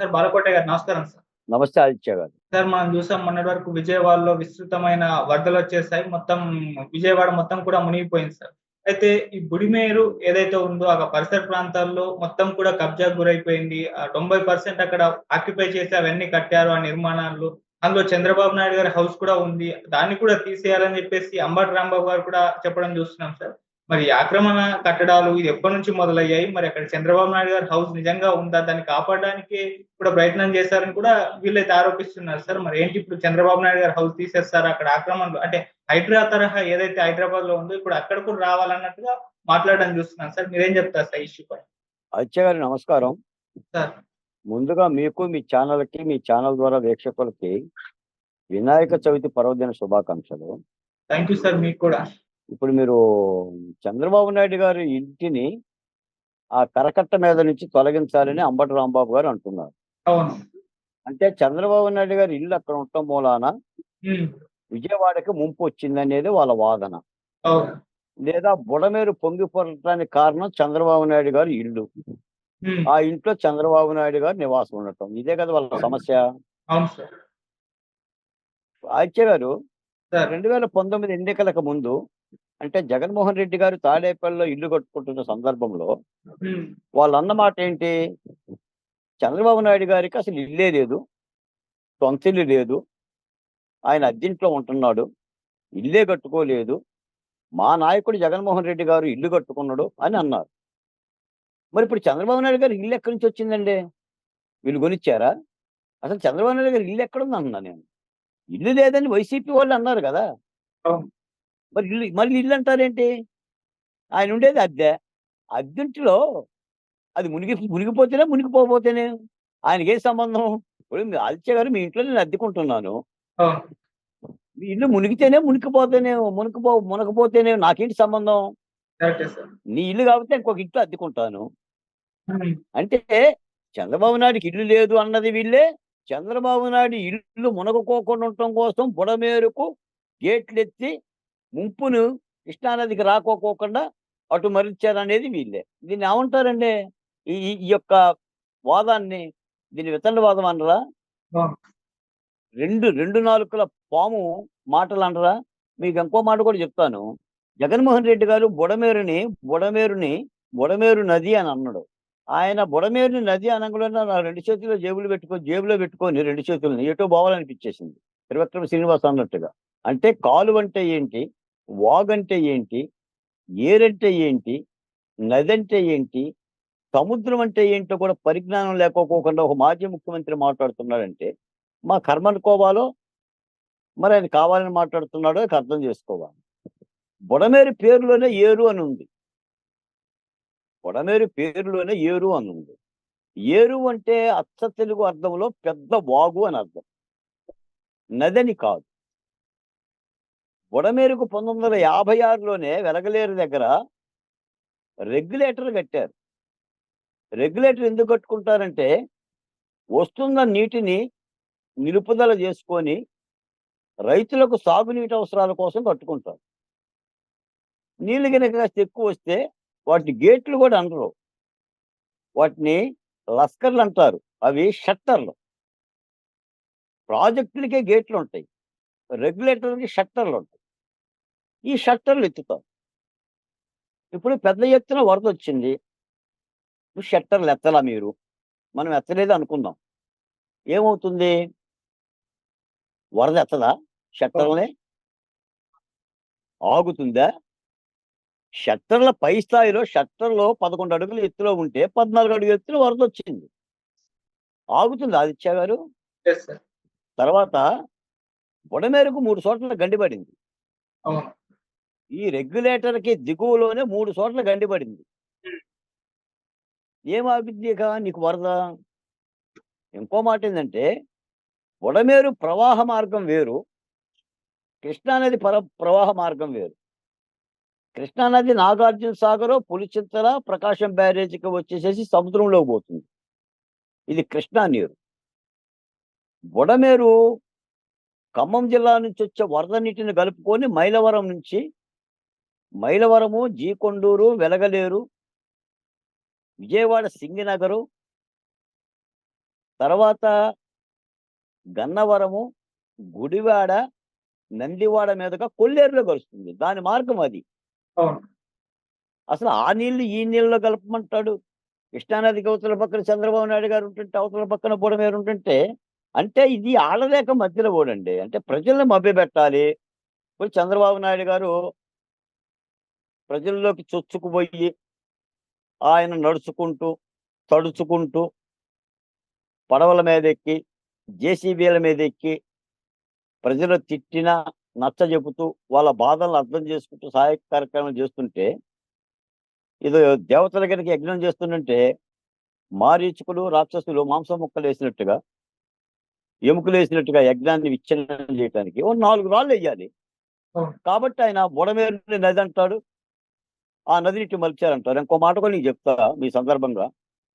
Sir బాలకోట గారు నమస్కారం sir. నమస్తే ఆదిత్య గారు. సార్ మనం చూసాం మొన్నటి వరకు విజయవాడలో విస్తృతమైన వరదలొచ్చేసాయి. మొత్తం విజయవాడ మొత్తం కూడా మునిగిపోయింది సార్. అయితే ఈ బుడిమేరు ఏదైతే ఉందో ఆ పరిసర ప్రాంతాల్లో మొత్తం కూడా కబ్జాకు గురైపోయింది. 90% అక్కడ ఆక్యుపై చేసి అవన్నీ కట్టారు ఆ నిర్మాణాలు. అందులో చంద్రబాబు నాయుడు గారి హౌస్ కూడా ఉంది. దాన్ని కూడా తీసేయాలని చెప్పేసి అంబటి రాంబాబు గారు కూడా చెప్పడం చూస్తున్నాం సార్. మరి ఈ ఆక్రమణ కట్టడాలు ఇది ఎప్పటినుంచి మొదలయ్యాయి? మరి అక్కడ చంద్రబాబు నాయుడు గారి హౌస్ నిజంగా ఉందా? దాన్ని కాపాడడానికి కూడా ప్రయత్నం చేశారని కూడా వీళ్ళైతే ఆరోపిస్తున్నారు సార్. మరేంటి ఇప్పుడు చంద్రబాబు నాయుడు గారి హౌస్ తీసేస్తారా? అక్కడ ఆక్రమణలు అంటే హైడ్రా తరహా ఏదైతే హైదరాబాద్‌లో ఉందో ఇప్పుడు అక్కడ కూడా రావాలన్నట్టుగా మాట్లాడడం చూస్తున్నాను సార్. మీరేం చెప్తారు సార్ ఈ ఇష్యూ పైన? ఆదిత్య గారు నమస్కారం. సార్ ముందుగా మీకు, మీ ఛానల్‌కి, మీ ఛానల్ ద్వారా వీక్షకులకి వినాయక చవితి పర్వదిన శుభాకాంక్షలు. థాంక్ యూ సార్ మీకు కూడా. ఇప్పుడు మీరు చంద్రబాబు నాయుడు గారి ఇంటిని ఆ కరకట్ట మీద నుంచి తొలగించాలని అంబటి రాంబాబు గారు అంటున్నారు. అవును. అంటే చంద్రబాబు నాయుడు గారి ఇల్లు అక్కడ ఉండటం మూలాన హ్మ్. విజయవాడకి ముంపు వచ్చిందనేది వాళ్ళ వాదన. అవును. లేదా బుడమేరు పొంగి పొరలటానికి కారణం చంద్రబాబు నాయుడు గారి ఇల్లు. హ్మ్. ఆ ఇంట్లో చంద్రబాబు నాయుడు గారు నివాసం ఉండటం. ఇదే కదా వాళ్ళ సమస్య. అవును సార్. ఆదిత్య గారు, సార్. 2019 ఎన్నికలకు ముందు అంటే జగన్మోహన్ రెడ్డి గారు తాడేపల్లిలో ఇల్లు కట్టుకుంటున్న సందర్భంలో హ్మ్. వాళ్ళన్న మాట ఏంటి? చంద్రబాబు నాయుడు గారికి అసలు ఇల్లే లేదు, సొంత ఇల్లు లేదు, ఆయన అద్దెంట్లో ఉంటున్నాడు, ఇల్లే కట్టుకోలేదు, మా నాయకుడు జగన్మోహన్ రెడ్డి గారు ఇల్లు కట్టుకున్నాడు అని అన్నారు. మరి ఇప్పుడు చంద్రబాబు నాయుడు గారు ఇల్లు ఎక్కడి నుంచి వచ్చిందండి? వీళ్ళు కొనిచ్చారా? అసలు చంద్రబాబు నాయుడు గారి ఇల్లు ఎక్కడుంది అంటున్నా నేను. ఇల్లు లేదని వైసీపీ వాళ్ళు అన్నారు కదా. అవును. మరి ఇల్లు మళ్ళీ ఇల్లు అంటారేంటి? ఆయన ఉండేది అద్దె. అద్దెంటిలో అది మునిగిపోతేనే మునిగిపోతేనే ఆయనకేం సంబంధం? ఇప్పుడు మీ ఆదిత్య గారు, మీ ఇంట్లో నేను అద్దెకుంటున్నాను. అవును. మీ ఇల్లు మునిగితేనే మునిగిపోతేనే మునకపోతేనే నాకేంటి సంబంధం? కరెక్టే సార్. నీ ఇల్లు కాబట్టి ఇంకొక ఇంట్లో అద్దెకుంటాను. హ్మ్. అంటే చంద్రబాబు నాయుడుకి ఇల్లు లేదు అన్నది వీళ్ళే. చంద్రబాబు నాయుడు ఇల్లు మునగకోకుండా ఉండటం కోసం బుడమేరుకు గేట్లెత్తి ముంపును కృష్ణానదికి రాకోకుండా అటు మరల్చారనేది వీళ్ళే. దీన్ని ఏమంటారండి? ఈ యొక్క వాదాన్ని, దీన్ని వితండవాదం అనరా? అవును. రెండు నాలుకల పాము మాటలు అనరా? మీకు ఇంకో మాట కూడా చెప్తాను. జగన్మోహన్ రెడ్డి గారు బుడమేరు నది అని అన్నాడు. ఆయన బుడమేరు నది అనంగానే నా 2 చేతుల్లో జేబులో పెట్టుకొని 2 చేతుల్ని ఎటో పోవాలనిపించేసింది. త్రివిక్రమ శ్రీనివాస్ అన్నట్టుగా. అంటే కాలువంటే ఏంటి? వాగంటే ఏంటి? ఏరంటే ఏంటి? నదంటే ఏంటి? సముద్రం అంటే ఏంటో కూడా పరిజ్ఞానం లేకోకుండా ఒక మాజీ ముఖ్యమంత్రి మాట్లాడుతున్నాడంటే, మా కర్మ అనుకోవాలో, మరి ఆయన కావాలని మాట్లాడుతున్నాడో ఇక అర్థం చేసుకోవాలి. బుడమేరు పేరులోనే ఏరు అని ఉంది. బుడమేరు పేరులోనే ఏరు అని ఉంది. ఏరు అంటే అచ్చ తెలుగు అర్థంలో పెద్ద వాగు అని అర్థం. నదని కాదు. బుడమేరుకు 1956లోనే వెలగలేరు దగ్గర రెగ్యులేటర్ కట్టారు. రెగ్యులేటర్ ఎందుకు కట్టుకుంటారంటే, వస్తున్న నీటిని నిలుపుదల చేసుకొని రైతులకు సాగునీటి అవసరాల కోసం కట్టుకుంటారు. నీళ్లు గనక కాస్త ఎక్కువ వస్తే వాటి గేట్లు కూడా అనరు. వాటిని లస్కర్లు అంటారు. అవి షట్టర్లు. ప్రాజెక్టులకే గేట్లు ఉంటాయి. రెగ్యులేటర్‌కి షట్టర్లు ఉంటాయి. ఈ షట్టర్లు ఎత్తుతారు. ఇప్పుడు పెద్ద ఎత్తున వరదొచ్చింది. షట్టర్లు ఎత్తలా మీరు. మనం ఎత్తలేదు అనుకుందాం. ఏమవుతుంది? వరద ఎత్తదా అవును. షట్టర్‌లని? ఆగుతుందా? షట్టర్ల పై స్థాయిలో షట్టర్‌లో 11 అడుగుల ఎత్తులో ఉంటే 14 అడుగుల ఎత్తున వరదొచ్చింది. ఆగుతుందా ఆదిత్య గారు? Yes sir. తర్వాత బుడమేరుకు 3 చోట్ల గండి పడింది. అవును. ఈ రెగ్యులేటర్‌కి దిగువలోనే 3 చోట్ల గండి పడింది. హ్మ్. ఏం ఆగుద్ది ఇక నీకు వరద? ఇంకో మాటేందంటే, బుడమేరు ప్రవాహ మార్గం వేరు. కృష్ణానది ప్రవాహ మార్గం వేరు. కృష్ణానది నాగార్జున సాగరో, పులిచింతల, ప్రకాశం బ్యారేజ్‌కి వచ్చేసేసి సముద్రంలోకి పోతుంది. ఇది కృష్ణా నీరు. బుడమేరు ఖమ్మం జిల్లా నుంచి వచ్చే వరద నీటిని కలుపుకొని మైలవరము, జీకొండూరు, వెలగలేరు, విజయవాడ సింగినగరు, తర్వాత గన్నవరము, గుడివాడ, నందివాడ మీదుగా కొల్లేరులో కలుస్తుంది. దాని మార్గం అది. అవును. అసలు ఆ నీళ్లు ఈ నీళ్ళలో కలపమంటాడు. కృష్ణానదికి అవతల పక్కన చంద్రబాబు నాయుడు గారు ఉంటుంటే, అవతల పక్కన బుడమేరు ఉంటుంటే, అంటే ఇది ఆడలేక మధ్యలో ఓడండి. అంటే ప్రజల్ని మభ్యపెట్టాలి. ఇప్పుడు చంద్రబాబు నాయుడు గారు ప్రజల్లోకి చొచ్చుకుపోయి, ఆయన నడుచుకుంటూ, తడుచుకుంటూ, పడవల మీదెక్కి, జేసీబీల మీదెక్కి, ప్రజలు తిట్టినా, నచ్చజెపుతూ, వాళ్ళ బాధలను అర్థం చేసుకుంటూ సహాయక కార్యక్రమాలు చేస్తుంటే, ఏదో దేవతల దగ్గరికి యజ్ఞం చేస్తుంటే, మారీచుకులు, రాక్షసులు మాంసం ముక్కలేసినట్టుగా, ఎముకలేసినట్టుగా యజ్ఞాన్ని విచ్ఛిన్నం చేయటానికి ఓ 4 రాళ్ళెయ్యాలి. అవును. కాబట్టి ఆయన బుడమేరుని నది అంటాడు. ఆ నదిని ఇటు మలిచారంటారు. ఇంకో మాట కూడా నీకు చెప్తా మీ సందర్భంగా.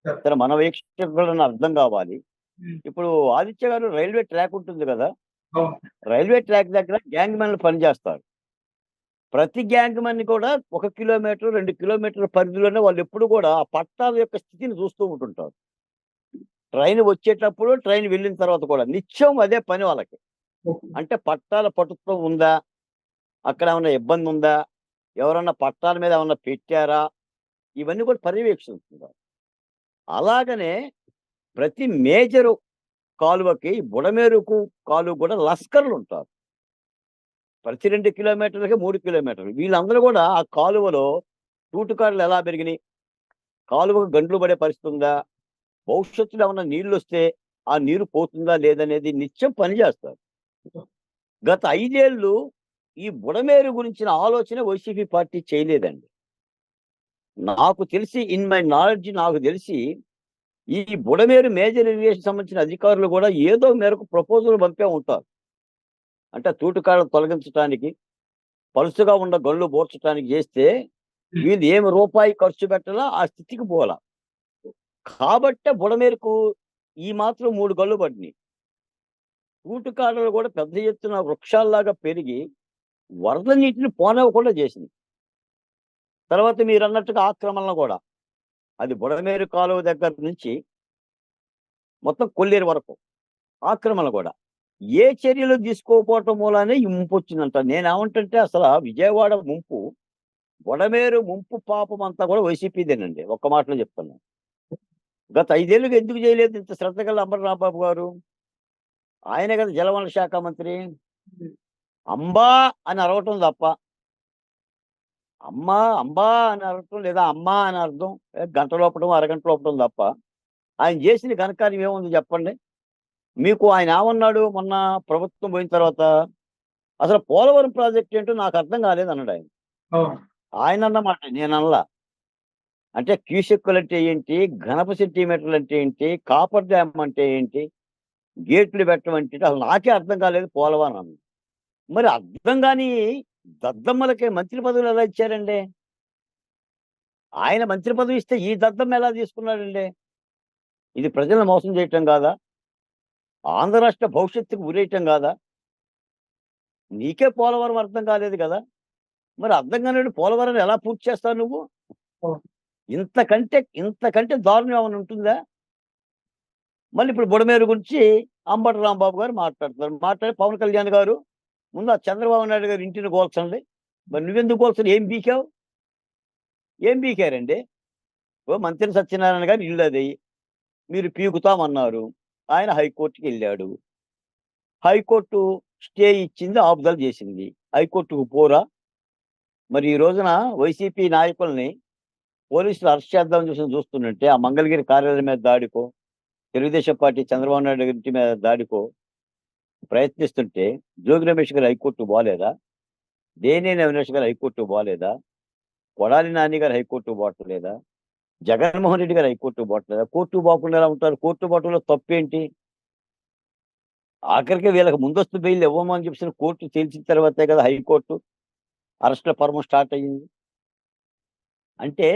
సరే. సరే మన వీక్షకులన్నా అర్థం కావాలి. హ్మ్. ఇప్పుడు ఆదిత్య గారు రైల్వే ట్రాక్ ఉంటుంది కదా! అవును. రైల్వే ట్రాక్ దగ్గర గ్యాంగ్ మ్యాన్‌లు పనిచేస్తారు. ప్రతి గ్యాంగ్ మ్యాన్‌ని కూడా 1 కిలోమీటర్, 2 కిలోమీటర్ల పరిధిలోనే వాళ్ళెప్పుడు కూడా ఆ పట్టాల యొక్క స్థితిని చూస్తూ ఉంటుంటారు. ట్రైన్ వచ్చేటప్పుడు, ట్రైన్ వెళ్ళిన తర్వాత కూడా నిత్యం అదే పని వాళ్ళకి. ఓకే. అంటే పట్టాల పటుత్వం ఉందా? అక్కడ ఏమన్నా ఇబ్బందుందా? ఎవరన్నా పట్టాల మీద ఏమన్నా పెట్టారా? ఇవన్నీ కూడా పర్యవేక్షిస్తుంటారు. అలాగనే ప్రతి మేజరు కాలువకి, బుడమేరుకు కాలువ కూడా లస్కర్లుంటారు. ప్రతి 2 కిలోమీటర్లకి 3 కిలోమీటర్లు. వీళ్ళందరూ కూడా ఆ కాలువలో తూటుకారులు ఎలా పెరిగినియి? కాలువకు గండ్లు పడే పరిస్థితి ఉందా? భవిష్యత్తులో ఏమన్నా నీళ్లొస్తే ఆ నీరు పోతుందా లేదనేది నిత్యం పనిచేస్తారు. గత 5 ఏళ్ళు ఈ బుడమేరు గురించిన ఆలోచన వైసీపీ పార్టీ చేయలేదండి. నాకు తెలిసి ఇన్ మై నాలెడ్జ్ నాకు తెలిసి ఈ బుడమేరు మేజర్ ఇరిగేషన్ సంబంధించిన అధికారులు కూడా ఏదో మేరకు ప్రపోజల్ పంపే ఉంటారు. అంటే తూటుకాడలు తొలగించటానికి, పలుచగా ఉన్న గళ్ళు బోర్చటానికి చేస్తే హ్మ్. వీళ్ళు ఏమి రూపాయి ఖర్చు పెట్టలా ఆ స్థితికి పోలా. కాబట్టే బుడమేరుకు ఈ మాత్రం 3 గళ్ళు పడినియి. తూటుకాడలు కూడా పెద్ద ఎత్తున వృక్షాల్లాగా పెరిగి వరద నీటిని పోనివ్వకుండా చేసింది. తర్వాత మీరన్నట్టుగా ఆక్రమణలు కూడా. అది బుడమేరు కాలువ దగ్గర నుంచి మొత్తం కొల్లేరు వరకు ఆక్రమణలు కూడా. ఏ చర్యలు తీసుకోకపోవటం మూలానే ఈ ముంపొచ్చిందంట. నేనేమంటుంటే అసల విజయవాడ ముంపు, బుడమేరు ముంపు పాపమంతా కూడా వైసీపీదేనండి. ఒక్క మాటలో చెప్తున్నాను. గత 5 ఏళ్లుగా ఎందుకు చేయలేదు ఇంత శ్రద్ధ గల అంబటి రాంబాబు గారు? ఆయనే కదా జలవనరుల శాఖ మంత్రి. హ్మ్. అంబా అని అరవటం తప్ప, అమ్మా, అంబా అని అరవటం లేదా అమ్మా అని అర్థం గంట లోపటం, అరగంట లోపటం తప్ప, ఆయన చేసిన ఘనకార్యం ఏముంది చెప్పండి? మీకు ఆయన ఏమన్నాడు మొన్న ప్రభుత్వం పోయిన తర్వాత? అసలు పోలవరం ప్రాజెక్ట్ ఏంటో నాకు అర్థం కాలేదన్నాడు ఆయన. అవును. ఆయన అన్న మాట నేననలా. అంటే క్యూసెక్కులంటే ఏంటి? ఘనపు సెంటీమీటర్లు అంటే ఏంటి? కాపర్ డ్యామ్ అంటే ఏంటి? గేట్లు పెట్టడం అంటే ఏంటి? అసలు నాకే అర్థం కాలేదు పోలవరం అన్నాను. మరి అర్థం గాని దద్దమ్మలకి మంత్రి పదవులు ఎలా ఇచ్చారండి? ఆయన మంత్రి పదవి ఇస్తే ఈ దద్దమ్మ ఎలా తీసుకున్నాడండి? ఇది ప్రజలను మోసం చేయటం కాదా? ఆంధ్ర రాష్ట్ర భవిష్యత్తుకు ఉరేయటం కాదా? నీకే పోలవరం అర్థం కాలేదు కదా! మరి అర్థం కానోడు పోలవరాన్ని ఎలా పూర్తి చేస్తావు నువ్వు? అవును. ఇంతకంటే దారుణం ఏమైనా ఉంటుందా? మళ్ళీ ఇప్పుడు బుడమేరు గురించి అంబటి రాంబాబు గారు మాట్లాడుతున్నారు. మాట్లాడి పవన్ కళ్యాణ్ గారు ముందు ఆ చంద్రబాబు నాయుడు గారి ఇంటిని కూల్చండి. మరి నువ్వెందుకు కూల్చను? ఏం పీకావు? ఏం పీకారండి? ఓ మంత్రి సత్యనారాయణ గారి ఇల్లు అది. మీరు పీకుతామన్నారు. ఆయన హైకోర్టుకెళ్ళాడు. హైకోర్టు స్టే ఇచ్చింది, ఆపుదల చేసింది. హైకోర్టుకు పోరా? మరి ఈ రోజున వైసీపీ నాయకుల్ని పోలీసులు అరెస్ట్ చేద్దామని చూస్తుంటే ఆ మంగళగిరి కార్యాలయం మీద దాడికో, తెలుగుదేశం పార్టీ చంద్రబాబు నాయుడు గారి ఇంటి మీద దాడికో ప్రయత్నిస్తుంటే జోగి రమేష్ గారు హైకోర్టుకు పోలేదా? దేవినేని అవినాష్ గారు హైకోర్టుకు పోలేదా? కొడాలి నాని గారు హైకోర్టుకు పోవట్లేదా? జగన్మోహన్ రెడ్డి గారు హైకోర్టుకు పోవట్లేదా? కోర్టుకు పోకుండా ఎలా ఉంటారు? కోర్టు పోవటంలో తప్పేంటి? ఆఖరికి వీళ్ళకి ముందస్తు బెయిల్ ఇవ్వమని చెప్పేసి కోర్టు తేల్చిన తర్వాతే కదా హైకోర్టు అరెస్ట్‌ల పర్వం స్టార్ట్ అయ్యింది. అంటే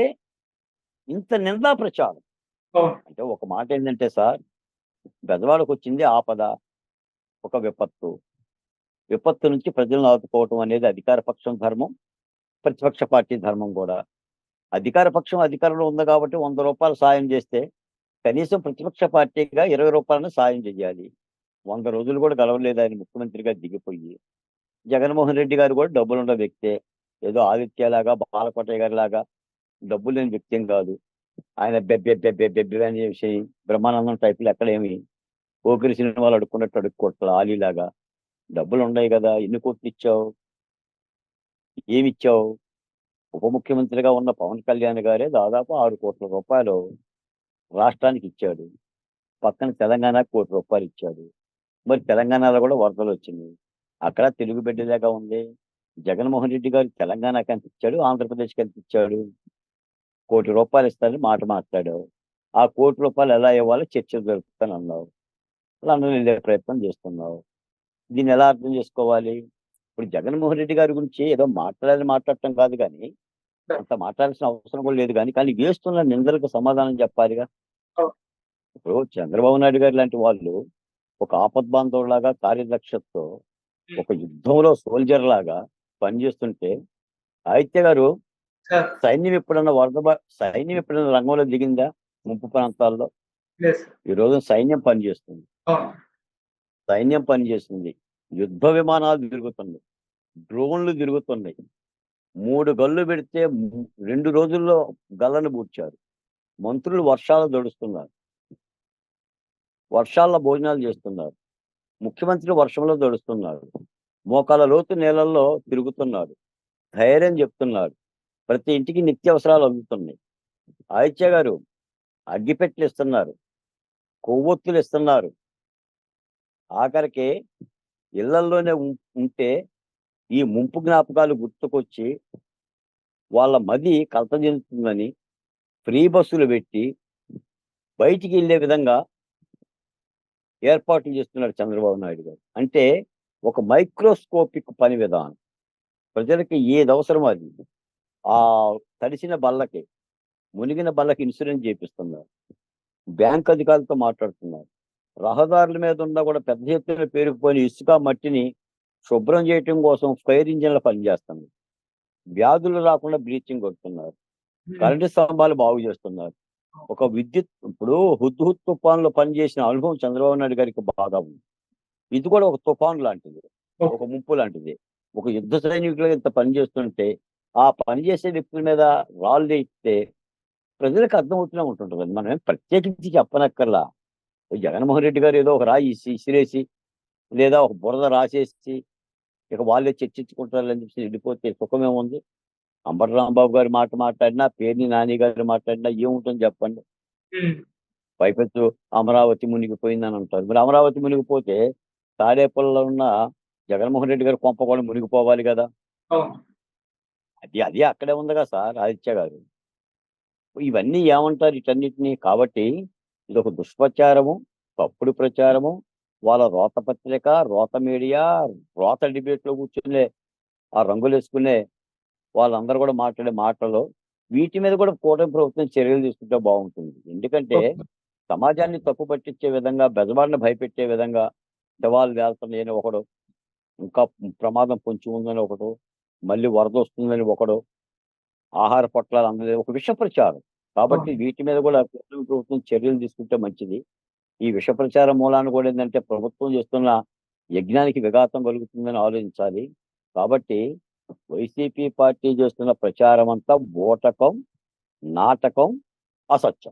ఇంత నిందా ప్రచారం. అవును. అంటే ఒక మాట ఏందంటే సార్, బెజవాడకొచ్చింది ఆపద, ఒక విపత్తు. విపత్తు నుంచి ప్రజలను ఆదుకోవటం అనేది అధికార పక్షం ధర్మం, ప్రతిపక్ష పార్టీ ధర్మం గూడా. అధికార పక్షం అధికారంలో ఉంది కాబట్టి రూ. 100 సాయం చేస్తే కనీసం ప్రతిపక్ష పార్టీగా రూ. 20 సాయం చేయాలి. 100 రోజులు కూడా గడవలేదు ఆయన ముఖ్యమంత్రిగా దిగిపోయి. జగన్మోహన్ రెడ్డి గారు కూడా డబ్బులున్న వ్యక్తే. ఏదో ఆదిత్యలాగా, బాలకోటయ్య గారిలాగా డబ్బులు లేని వ్యక్తి ఏం కాదు. ఆయన బెబ్బె అనే విషయం బ్రహ్మానందం టైపులు ఎక్కడేమి పోకిరి సినిమాలు అడుక్కున్నట్టు అడుక్కోట్ల ఆలీలాగా. డబ్బులు ఉన్నాయి కదా, ఎన్ని కోట్లు ఇచ్చావు, ఏమిచ్చావు? ఉప ముఖ్యమంత్రిగా ఉన్న పవన్ కళ్యాణ్ గారే దాదాపు 6 కోట్ల రూపాయలు రాష్ట్రానికి ఇచ్చాడు. పక్కన తెలంగాణకు ₹1 ఇచ్చాడు. మరి తెలంగాణలో కూడా వరదలు వచ్చినాయి. అక్కడ తెలుగు బిడ్డలాగా ఉంది. జగన్మోహన్ రెడ్డి గారు తెలంగాణకి ఎంత ఇచ్చాడు, ఆంధ్రప్రదేశ్కి ఎంత ఇచ్చాడు? ₹1 ఇస్తానని మాట మాట్లాడావు. ఆ ₹1 ఎలా ఇవ్వాలో చర్చలు జరుపుతాను అన్నావు. లండన్ వెళ్ళే ప్రయత్నం చేస్తున్నావు. దీన్ని ఎలా అర్థం చేసుకోవాలి? ఇప్పుడు జగన్మోహన్ రెడ్డి గారి గురించి ఏదో మాట్లాడటం కాదు కానీ, అంత మాట్లాడాల్సిన అవసరం కూడా లేదు కానీ వేస్తున్న నిందలకు సమాధానం చెప్పాలిగా. ఇప్పుడు చంద్రబాబు నాయుడు గారు లాంటి వాళ్ళు ఒక ఆపద్బాంధవులాగా కార్యదక్షతతో ఒక యుద్ధంలో సోల్జర్ లాగా పనిచేస్తుంటే, ఆదిత్య గారు సార్. సైన్యం ఎప్పుడైనా రంగంలో దిగిందా ముంపు ప్రాంతాల్లో? లేదు సార్. ఈ రోజు సైన్యం పనిచేస్తుంది. అవును. యుద్ధ విమానాలు తిరుగుతున్నాయి, డ్రోన్లు తిరుగుతున్నాయి. 3 గళ్ళు పెడితే 2 రోజుల్లో గల్లను బూడ్చారు. మంత్రులు వర్షాలు దడుస్తున్నారు, వర్షాల్లో భోజనాలు చేస్తున్నారు. ముఖ్యమంత్రి వర్షంలో దడుస్తున్నాడు, మోకాల లోతు నేలల్లో తిరుగుతున్నాడు, ధైర్యం చెప్తున్నాడు. ప్రతి ఇంటికి నిత్యావసరాలు అందుతున్నాయి. ఆదిత్య గారు అగ్గిపెట్టెలు ఇస్తున్నారు, కొవ్వొత్తులు ఇస్తున్నారు. ఆఖరికి ఇళ్లల్లోనే ఉంటే ఈ ముంపు జ్ఞాపకాలు గుర్తుకొచ్చి వాళ్ళ మది కలత చెందుతుందని ఫ్రీ బస్సులు పెట్టి బయటికి వెళ్ళే విధంగా ఏర్పాట్లు చేస్తున్నారు చంద్రబాబు నాయుడు గారు. అంటే ఒక మైక్రోస్కోపిక్ పని విధానం. ప్రజలకి ఏది అవసరమో అది. ఆ తడిసిన బల్లకి, మునిగిన బల్లకి ఇన్సూరెన్స్ చేపిస్తున్నారు. బ్యాంక్ అధికారులతో మాట్లాడుతున్నారు. రహదారుల మీద ఉన్నా కూడా పెద్ద ఎత్తున పేరుకుపోయిన ఇసుక మట్టిని శుభ్రం చేయటం కోసం ఫైర్ ఇంజిన్ల పనిచేస్తుంది. వ్యాధులు రాకుండా బ్లీచింగ్ కొడుతున్నారు. కరెంటు స్తంభాలు బాగు చేస్తున్నారు. ఒక విద్యుత్ ఇప్పుడు హుద్హుద్ తుఫాన్లో పనిచేసిన అనుభవం చంద్రబాబు నాయుడు గారికి బాగా ఉంది. ఇది కూడా ఒక తుఫాన్ లాంటిది, ఒక ముంపు లాంటిది. ఒక యుద్ధ సైనికులుగా ఇంత పని చేస్తుంటే ఆ పనిచేసే వ్యక్తుల మీద రాళ్ళు ఇస్తే ప్రజలకు అర్థమవుతూనే ఉంటుంటుంది. మనం ఏం ప్రత్యేకించి చెప్పనక్కర్లా. జగన్మోహన్ రెడ్డి గారు ఏదో ఒక రాయి ఇసిరేసి లేదా ఒక బురద రాసేసి ఇక వాళ్ళే చర్చించుకుంటారని చెప్పి వెళ్ళిపోతే సుఖమేముంది? అంబటి రాంబాబు గారి మాట మాట్లాడినా, పేర్ని నాని గారు మాట్లాడినా ఏముంటుంది చెప్పండి? పైపెచ్చు అమరావతి మునిగిపోయిందని అంటారు. మరి అమరావతి మునిగిపోతే తాడేపల్లిలో ఉన్న జగన్మోహన్ రెడ్డి గారి కొంప కూడా మునిగిపోవాలి కదా. అది అక్కడే ఉందిగా సార్ ఆదిత్య గారు. ఇవన్నీ ఏమంటారు వీటన్నిటిని? కాబట్టి ఇది ఒక దుష్ప్రచారము, తప్పుడు ప్రచారము. వాళ్ళ రోత పత్రిక, రోత మీడియా, రోత డిబేట్ లో కూర్చునే ఆ రంగులు వేసుకునే వాళ్ళందరూ కూడా మాట్లాడే మాటలు, వీటి మీద కూడా కూటమి ప్రభుత్వం చర్యలు తీసుకుంటే బాగుంటుంది. ఎందుకంటే సమాజాన్ని తప్పు పట్టించే విధంగా, బెజవాడిని భయపెట్టే విధంగా శవాలు వేళ్తున్నాయని ఒకడు, ఇంకా ప్రమాదం పొంచి ఉందని ఒకడు, మళ్ళీ వరద వస్తుందని ఒకడు, ఆహార పొట్లాలు అందలేదు, ఒక విష ప్రచారం. కాబట్టి వీటి మీద కూడా కూటమి ప్రభుత్వం చర్యలు తీసుకుంటే మంచిది. ఈ విష ప్రచారం మూలాన్ని కూడా ఏంటంటే ప్రభుత్వం చేస్తున్న యజ్ఞానికి విఘాతం కలుగుతుందని ఆలోచించాలి. కాబట్టి వైసీపీ పార్టీ చేస్తున్న ప్రచారం అంతా బూటకం, నాటకం, అసత్యం.